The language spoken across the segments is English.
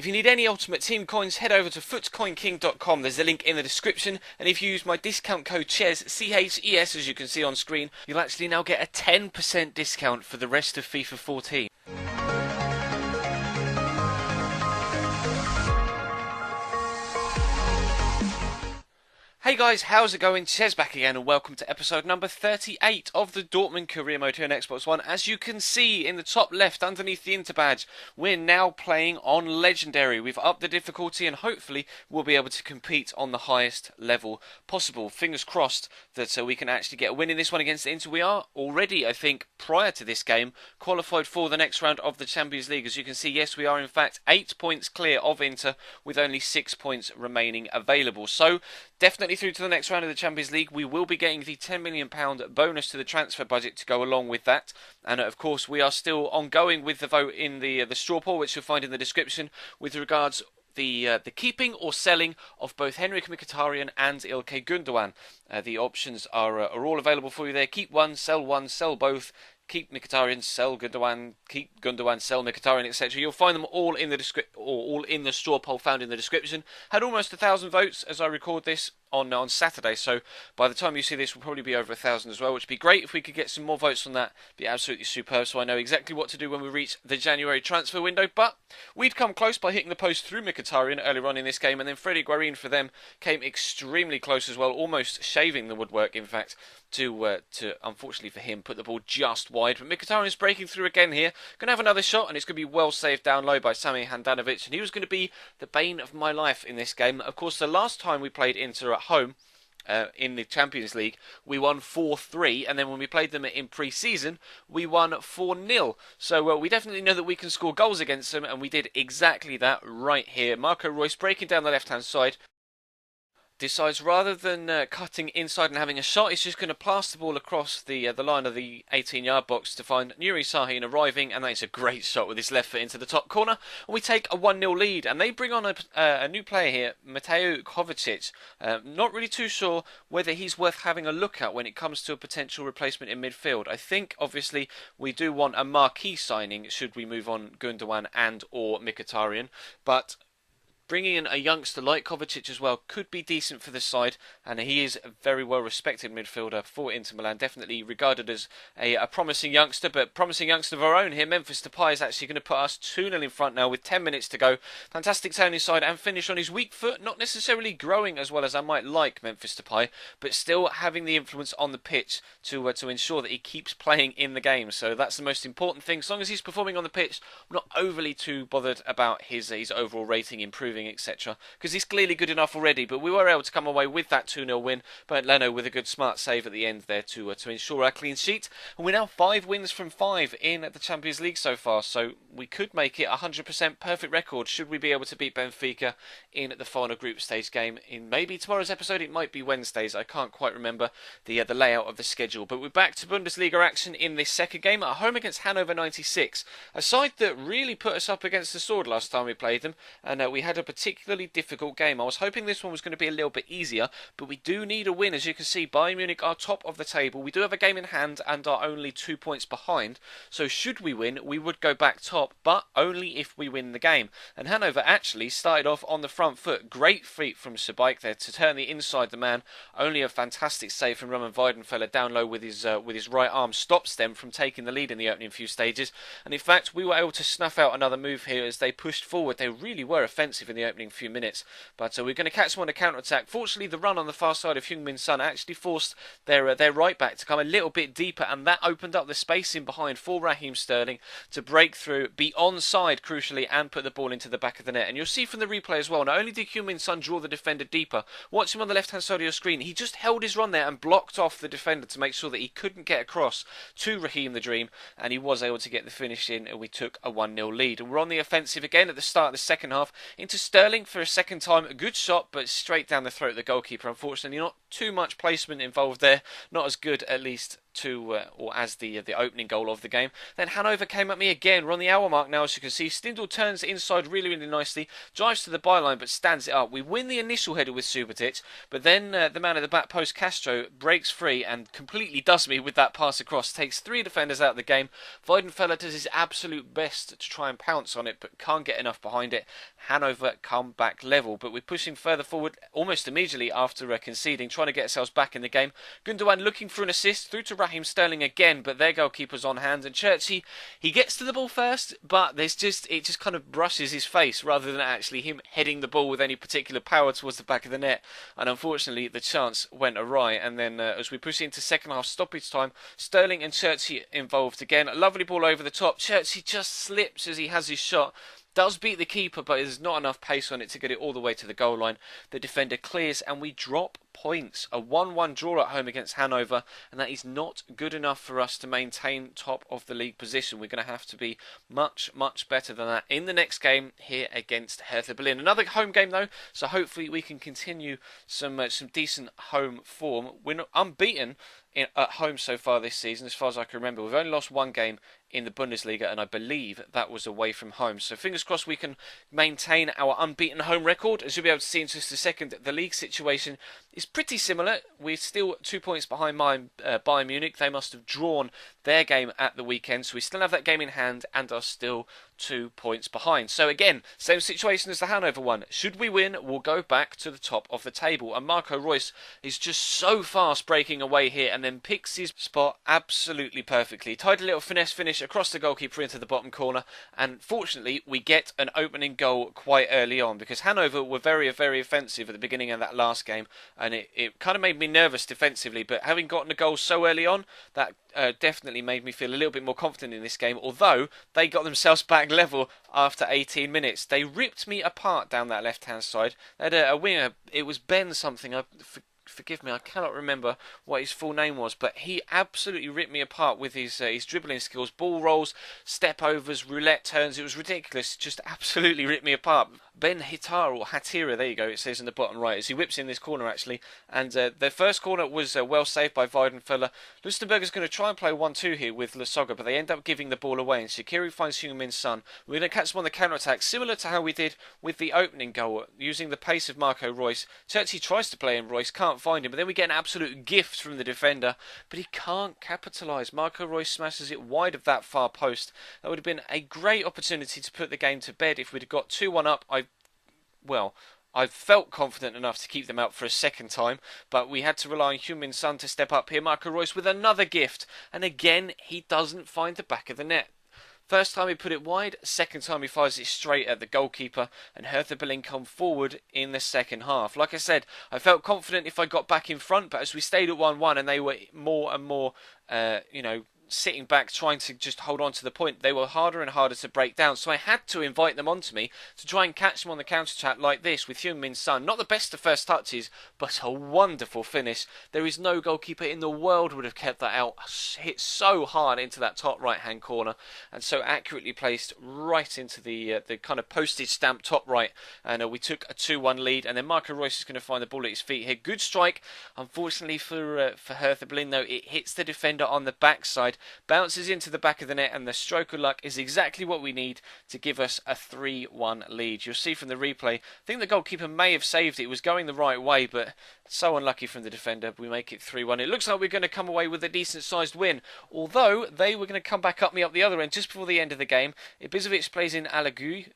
If you need any Ultimate Team coins, head over to footcoinking.com. There's a link in the description, and if you use my discount code CHES, CHES, as you can see on screen, you'll actually now get a 10% discount for the rest of FIFA 14. Hey guys, how's it going? Chez back again, and welcome to episode number 38 of the Dortmund career mode here on Xbox One. As you can see in the top left underneath the Inter badge, we're now playing on Legendary. We've upped the difficulty and hopefully we'll be able to compete on the highest level possible. Fingers crossed that we can actually get a win in this one against Inter. We are already, I think, prior to this game, qualified for the next round of the Champions League. As you can see, yes, we are in fact 8 points clear of Inter with only 6 points remaining available. So, definitely through to the next round of the Champions League. We will be getting the £10 million bonus to the transfer budget to go along with that. And of course, we are still ongoing with the vote in the straw poll, which you'll find in the description, with regards the keeping or selling of both Henrik Mkhitaryan and Ilkay Gundogan. The options are all available for you there. Keep one, sell both. Keep Mkhitaryan, sell Gundogan, keep Gundogan, sell Mkhitaryan, etc. You'll find them all in the straw poll found in the description. Had almost 1,000 votes as I record this on Saturday, so by the time you see this, we'll probably be over 1,000 as well, which would be great if we could get some more votes on that. Be absolutely superb, so I know exactly what to do when we reach the January transfer window. But we'd come close by hitting the post through Mkhitaryan earlier on in this game, and then Freddie Guarin for them came extremely close as well, almost shaving the woodwork, in fact, to unfortunately for him, put the ball just wide. But Mkhitaryan's breaking through again here. Going to have another shot, and it's going to be well saved down low by Sami Handanovic, and he was going to be the bane of my life in this game. Of course, the last time we played Inter at home in the Champions League, we won 4-3, and then when we played them in pre-season, we won 4-0. So we definitely know that we can score goals against them, and we did exactly that right here. Marco Reus breaking down the left-hand side, decides rather than cutting inside and having a shot, he's just going to pass the ball across the line of the 18-yard box to find Nuri Sahin arriving, and that's a great shot with his left foot into the top corner. And we take a 1-0 lead, and they bring on a new player here, Mateo Kovacic. Not really too sure whether he's worth having a look at when it comes to a potential replacement in midfield. I think, obviously, we do want a marquee signing should we move on Gundogan and or Mkhitaryan, but bringing in a youngster like Kovacic as well could be decent for this side, and he is a very well respected midfielder for Inter Milan, definitely regarded as a promising youngster, but promising youngster of our own here. Memphis Depay is actually going to put us 2-0 in front now with 10 minutes to go. Fantastic turn inside and finish on his weak foot, not necessarily growing as well as I might like Memphis Depay, but still having the influence on the pitch to ensure that he keeps playing in the game. So that's the most important thing. As long as he's performing on the pitch, I'm not overly too bothered about his overall rating improving, etc., because he's clearly good enough already. But we were able to come away with that 2-0 win, but Leno with a good smart save at the end there to ensure our clean sheet. And we're now 5 wins from 5 in the Champions League so far, so we could make it 100% perfect record should we be able to beat Benfica in the final group stage game in maybe tomorrow's episode. It might be Wednesdays, I can't quite remember the layout of the schedule. But we're back to Bundesliga action in this second game at home against Hanover 96, a side that really put us up against the sword last time we played them, and we had a particularly difficult game. I was hoping this one was going to be a little bit easier, but we do need a win. As you can see, Bayern Munich are top of the table. We do have a game in hand and are only 2 points behind, so should we win, we would go back top, but only if we win the game. And Hanover actually started off on the front foot. Great feat from Sabike there to turn the inside the man. Only a fantastic save from Roman Weidenfeller down low with his right arm stops them from taking the lead in the opening few stages. And in fact, we were able to snuff out another move here as they pushed forward. They really were offensive in the opening few minutes, but we're going to catch them on a counter-attack. Fortunately, the run on the far side of Heung-min Son actually forced their right back to come a little bit deeper, and that opened up the space in behind for Raheem Sterling to break through, be onside crucially, and put the ball into the back of the net. And you'll see from the replay as well, not only did Heung-min Son draw the defender deeper, watch him on the left-hand side of your screen, he just held his run there and blocked off the defender to make sure that he couldn't get across to Raheem the Dream, and he was able to get the finish in, and we took a 1-0 lead. And we're on the offensive again at the start of the second half, into Sterling for a second time. A good shot, but straight down the throat of the goalkeeper. Unfortunately, not too much placement involved there. Not as good, at least, or as the opening goal of the game. Then Hanover came at me again. We're on the hour mark now, as you can see. Stindl turns inside really nicely, drives to the byline but stands it up. We win the initial header with Subotic, but then the man at the back post, Castro, breaks free and completely does me with that pass across. Takes 3 defenders out of the game. Weidenfeller does his absolute best to try and pounce on it, but can't get enough behind it. Hanover come back level, but we're pushing further forward almost immediately after conceding, trying to get ourselves back in the game. Gundogan looking for an assist through to Raheem Sterling again, but their goalkeeper's on hand, and Churchy, he gets to the ball first, but it just kind of brushes his face rather than actually him heading the ball with any particular power towards the back of the net, and unfortunately the chance went awry. And then as we push into second half stoppage time, Sterling and Churchy involved again. A lovely ball over the top. Churchy just slips as he has his shot. Does beat the keeper, but there's not enough pace on it to get it all the way to the goal line. The defender clears and we drop points. A 1-1 draw at home against Hanover, and that is not good enough for us to maintain top of the league position. We're going to have to be much better than that in the next game here against Hertha Berlin. Another home game though, so hopefully we can continue some decent home form. We're not unbeaten at home so far this season, as far as I can remember. We've only lost one game in the Bundesliga, and I believe that was away from home. So fingers crossed we can maintain our unbeaten home record. As you'll be able to see in just a second, the league situation is pretty similar. We're still 2 points behind Bayern Munich. They must have drawn their game at the weekend, so we still have that game in hand and are still 2 points behind. So again, same situation as the Hanover one. Should we win, we'll go back to the top of the table. And Marco Reus is just so fast breaking away here and then picks his spot absolutely perfectly. Tied a little finesse finish across the goalkeeper into the bottom corner, and fortunately we get an opening goal quite early on, because Hanover were very offensive at the beginning of that last game, and it kind of made me nervous defensively, but having gotten a goal so early on, that definitely made me feel a little bit more confident in this game, although they got themselves back level after 18 minutes. They ripped me apart down that left-hand side. They had a winger, it was Ben something, forgive me, I cannot remember what his full name was, but he absolutely ripped me apart with his dribbling skills. Ball rolls, step overs, roulette turns, it was ridiculous, just absolutely ripped me apart. Ben Hitar, or Hatira, there you go, it says in the bottom right, as he whips in this corner actually, and their first corner was well saved by Weidenfeller. Lustenberger's going to try and play 1-2 here with Lasogga, but they end up giving the ball away, and Shaqiri finds Heung-min Son. We're going to catch them on the counter-attack, similar to how we did with the opening goal, using the pace of Marco Reus. Churchy tries to play in Reus, can't find him, but then we get an absolute gift from the defender, but he can't capitalise. Marco Reus smashes it wide of that far post. That would have been a great opportunity to put the game to bed if we'd have got 2-1 up. I felt confident enough to keep them out for a second time, but we had to rely on Heung-min Son to step up here. Marco Reus with another gift, and again he doesn't find the back of the net. First time he put it wide, second time he fires it straight at the goalkeeper, and Hertha Berlin come forward in the second half. Like I said, I felt confident if I got back in front, but as we stayed at 1-1 and they were more and more, sitting back trying to just hold on to the point, they were harder and harder to break down, so I had to invite them onto me to try and catch them on the counter attack like this with Heung-min Son. Not the best of first touches, but a wonderful finish. There is no goalkeeper in the world would have kept that out. Hit so hard into that top right hand corner and so accurately placed right into the kind of postage stamp top right, and we took a 2-1 lead. And then Marco Reus is going to find the ball at his feet here. Good strike, unfortunately for Hertha Berlin though. It hits the defender on the backside, bounces into the back of the net, and the stroke of luck is exactly what we need to give us a 3-1 lead. You'll see from the replay, I think the goalkeeper may have saved it. It was going the right way, but so unlucky from the defender. We make it 3-1. It looks like we're going to come away with a decent sized win, although they were going to come back up me up the other end just before the end of the game. Ibisevic plays in Alagui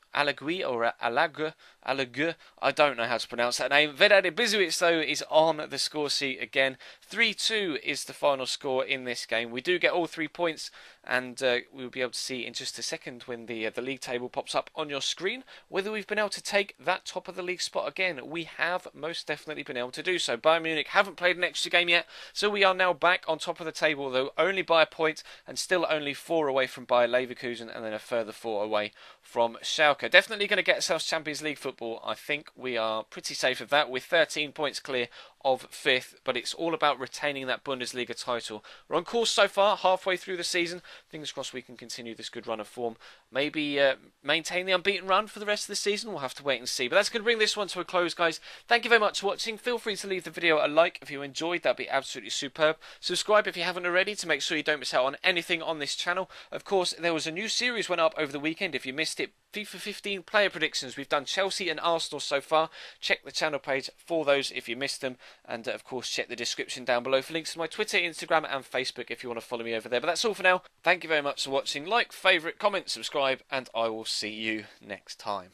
or Alague, I don't know how to pronounce that name. Vedad Ibisevic though is on the score sheet again. 3-2 is the final score in this game. We do get all 3 points, and we'll be able to see in just a second when the league table pops up on your screen whether we've been able to take that top of the league spot again. We have most definitely been able to do so. Bayern Munich haven't played an extra game yet, so we are now back on top of the table, though only by a point and still only 4 away from Bayer Leverkusen, and then a further 4 away from Schalke. Definitely going to get ourselves Champions League football. I think we are pretty safe of that. We're 13 points clear of 5th, but it's all about retaining that Bundesliga title. We're on course so far, halfway through the season. Fingers crossed we can continue this good run of form. Maybe maintain the unbeaten run for the rest of the season. We'll have to wait and see. But that's going to bring this one to a close, guys. Thank you very much for watching. Feel free to leave the video a like if you enjoyed. That'd be absolutely superb. Subscribe if you haven't already to make sure you don't miss out on anything on this channel. Of course, there was a new series went up over the weekend. If you missed it, FIFA 15 player predictions. We've done Chelsea and Arsenal so far. Check the channel page for those if you missed them. And of course, check the description down below for links to my Twitter, Instagram and Facebook if you want to follow me over there. But that's all for now. Thank you very much for watching. Like, favourite, comment, subscribe, and I will see you next time.